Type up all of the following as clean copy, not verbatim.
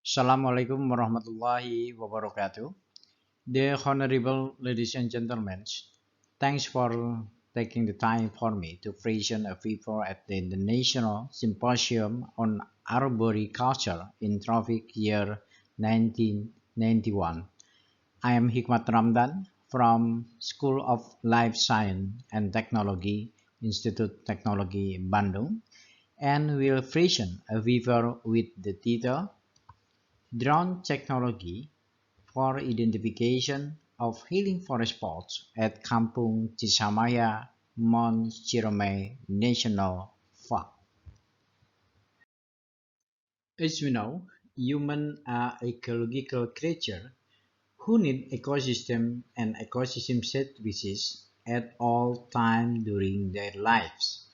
Assalamualaikum warahmatullahi wabarakatuh. Dear Honorable ladies and gentlemen, thanks for taking the time for me to present a paper at the International Symposium on Arboriculture in Tropic Year 1991. I am Hikmat Ramdan from School of Life Science and Technology, Institute Technology Bandung, and will present a paper with the title Drone Technology for Identification of Healing Forest Spots at Kampung Cisamaya, Mount Ciremai National Park. As we know, humans are ecological creatures who need ecosystem and ecosystem services at all times during their lives.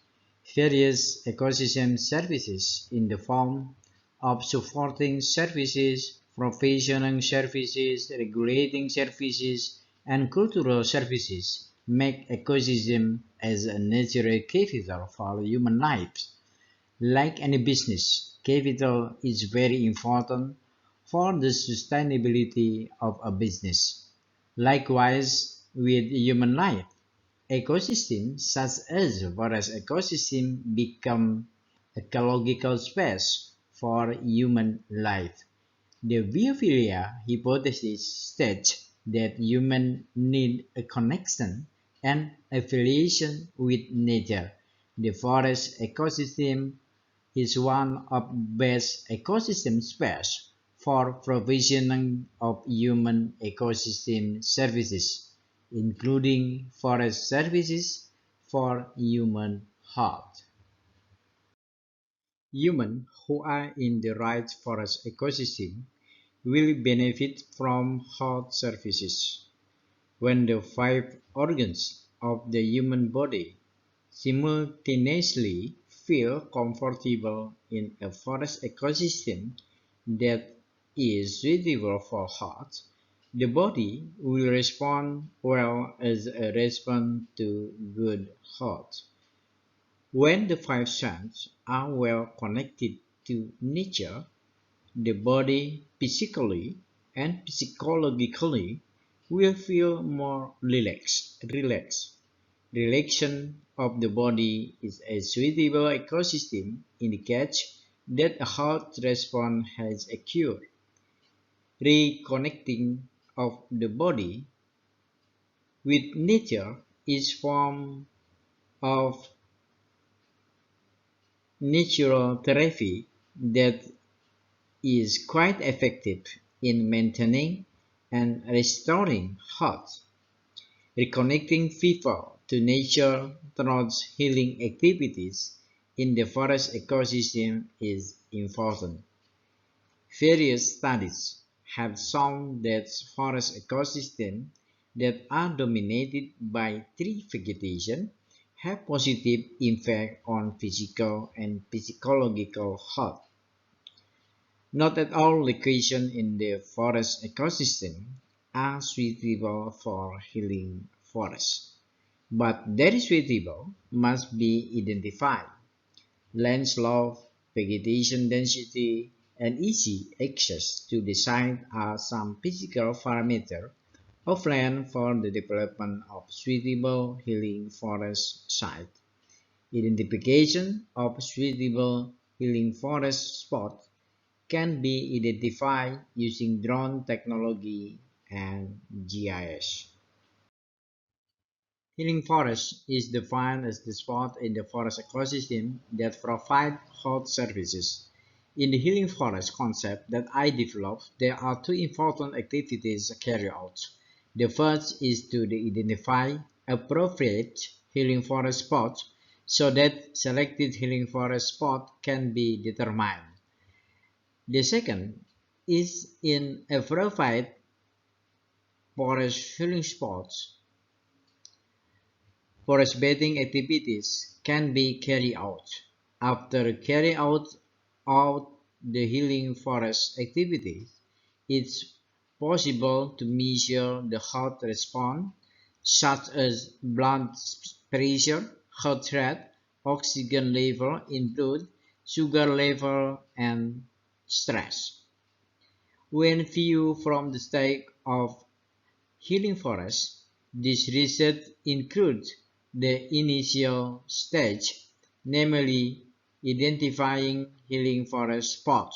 Various ecosystem services in the form of supporting services, professional services, regulating services, and cultural services make ecosystem as a natural capital for human lives. Like any business, capital is very important for the sustainability of a business. Likewise, with human life, ecosystems such as forest ecosystem become ecological space for human life. The biophilia hypothesis states that humans need a connection and affiliation with nature. The forest ecosystem is one of best ecosystem space for provisioning of human ecosystem services, including forest services for human health. Humans who are in the right forest ecosystem will benefit from health services. When the five organs of the human body simultaneously feel comfortable in a forest ecosystem that is suitable for health, the body will respond well as a response to good health. When the five senses are well connected to nature, the body physically and psychologically will feel more relaxed. Relaxation of the body is a suitable ecosystem indicates that a health response has occurred. Reconnecting of the body with nature is form of natural therapy that is quite effective in maintaining and restoring health. Reconnecting people to nature through healing activities in the forest ecosystem is important. Various studies have shown that forest ecosystems that are dominated by tree vegetation have positive impact on physical and psychological health. Not at all locations in the forest ecosystem are suitable for healing forests, but that is suitable must be identified. Land slope, vegetation density, and easy access to the site are some physical parameters of land for the development of suitable healing forest site. Identification of suitable healing forest spots can be identified using drone technology and GIS. Healing forest is defined as the spot in the forest ecosystem that provide health services. In the healing forest concept that I developed, there are two important activities carried out. The first is to identify appropriate healing forest spots so that selected healing forest spot can be determined. The second is in appropriate forest healing spots. Forest bathing activities can be carried out. After carrying out the healing forest activities, it's possible to measure the health response, such as blood pressure, heart rate, oxygen level in blood, sugar level, and stress. When viewed from the state of healing forest, this research includes the initial stage, namely identifying healing forest spots.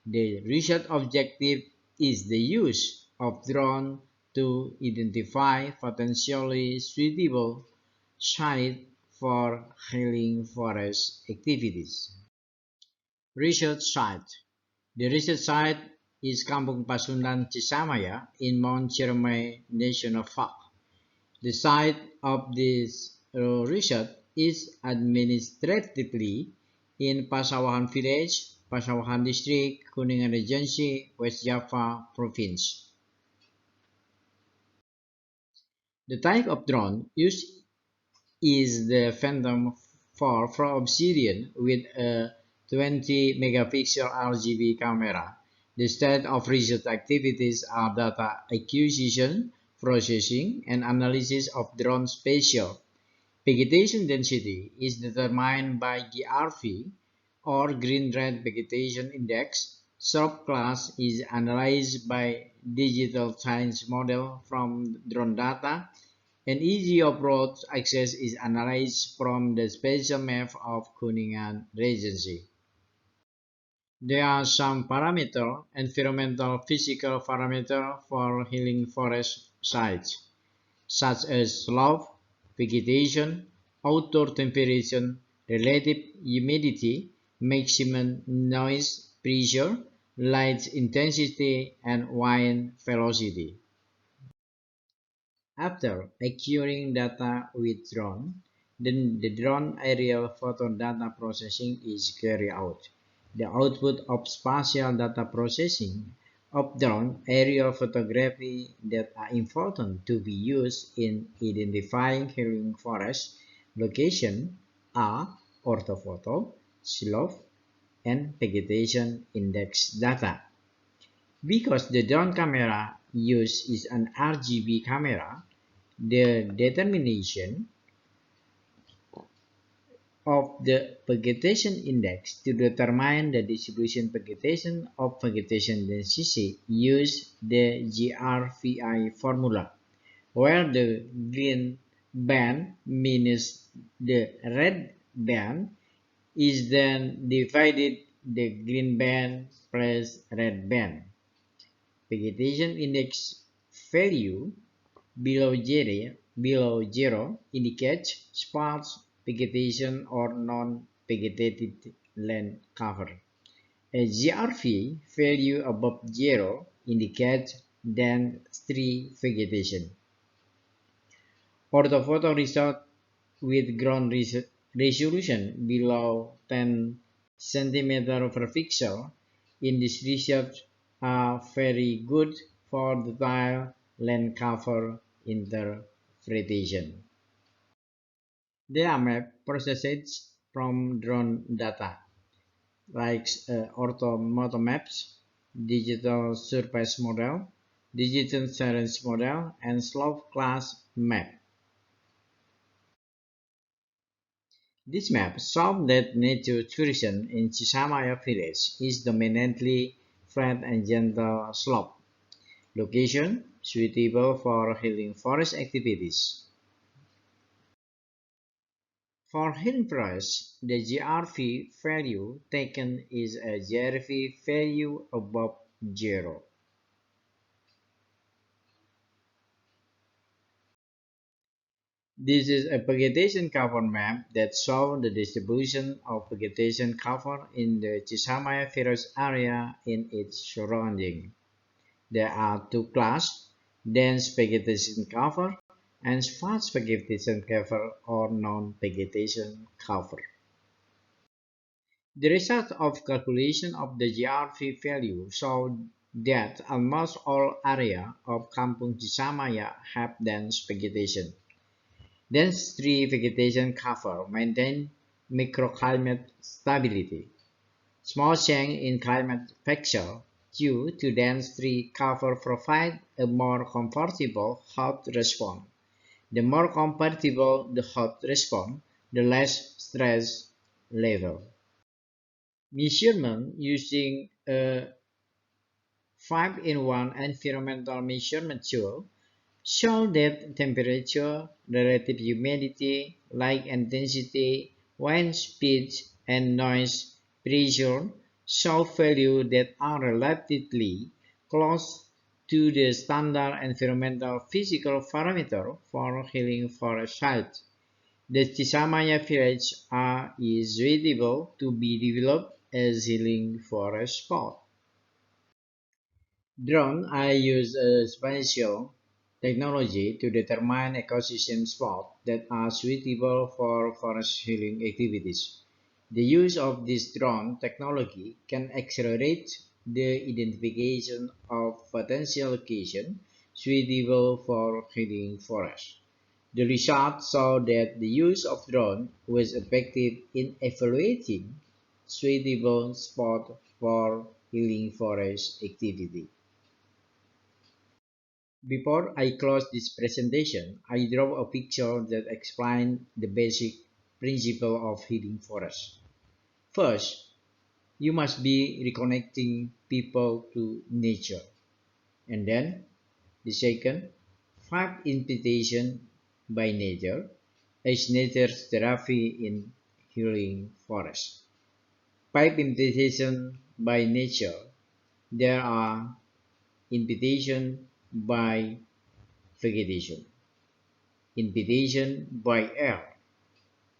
The research objective is the use of drones to identify potentially suitable sites for healing forest activities. Research site. The research site is Kampung Pasundan Cisamaya in Mount Ciremai National Park. The site of this research is administratively in Pasawahan Village, Pasawahan District, Kuningan Regency, West Java Province. The type of drone used is the Phantom 4 Pro Obsidian with a 20 megapixel RGB camera. The state of research activities are data acquisition, processing, and analysis of drone spatial. Vegetation density is determined by GRV or Green Red Vegetation Index. Shrub class is analyzed by digital science model from drone data, and easy of-road access is analyzed from the spatial map of Kuningan Regency. There are some parameters, environmental physical parameters for healing forest sites, such as slope, vegetation, outdoor temperature, relative humidity, maximum noise pressure, light intensity, and wind velocity. After acquiring data with drone, then the drone aerial photo data processing is carried out. The output of spatial data processing of drone aerial photography that are important to be used in identifying healing forest location are orthophoto, slope, and vegetation index data. Because the drone camera used is an RGB camera, the determination of the vegetation index to determine the distribution vegetation of vegetation density use the GRVI formula, where the green band minus the red band is then divided the green band plus red band. Vegetation index value below zero indicates sparse vegetation or non-vegetated land cover. A GRV value above zero indicates dense tree vegetation. Orthophoto result with ground resolution below 10 cm per pixel in this research are very good for detailed land cover interpretation. They are map processed from drone data, like orthomoto maps, digital surface model, digital terrain model, and slope class map. This map shows that nature tourism in Cisamaya village is dominantly flat and gentle slope. Location suitable for healing forest activities. For healing forest, the GRV value taken is a GRV value above zero. This is a vegetation cover map that shows the distribution of vegetation cover in the Cisamaya forest area in its surrounding. There are two classes, dense vegetation cover and sparse vegetation cover or non-vegetation cover. The result of calculation of the GRV value showed that almost all areas of Kampung Cisamaya have dense vegetation. Dense tree vegetation cover maintain microclimate stability. Small change in climate factor due to dense tree cover provide a more comfortable hot response. The more comfortable the hot response, the less stress level. Measurement using a 5-in-1 environmental measurement tool show that temperature, relative humidity, light intensity, wind speed, and noise pressure show values that are relatively close to the standard environmental physical parameter for healing forest sites. The Cisamaya village is suitable to be developed as healing forest spot. Drone I use a spatial technology to determine ecosystem spots that are suitable for forest healing activities. The use of this drone technology can accelerate the identification of potential locations suitable for healing forests. The results show that the use of drone was effective in evaluating suitable spots for healing forest activity. Before I close this presentation, I draw a picture that explains the basic principle of healing forests. First, you must be reconnecting people to nature. And then, the second, five invitation by nature is nature's therapy in healing forests. Five invitation by nature, there are invitation by vegetation, invitation by air,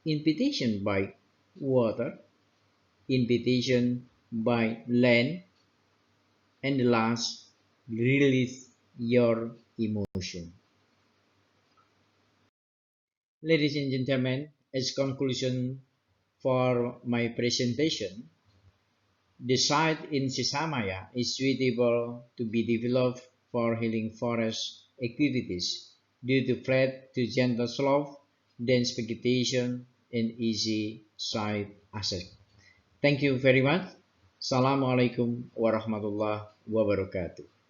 invitation by water, invitation by land, and the last, release your emotion. Ladies and gentlemen, as conclusion for my presentation, the site in Cisamaya is suitable to be developed for healing forest activities due to flat to gentle slope, dense vegetation, and easy site access. Thank you very much. Assalamualaikum warahmatullahi wabarakatuh.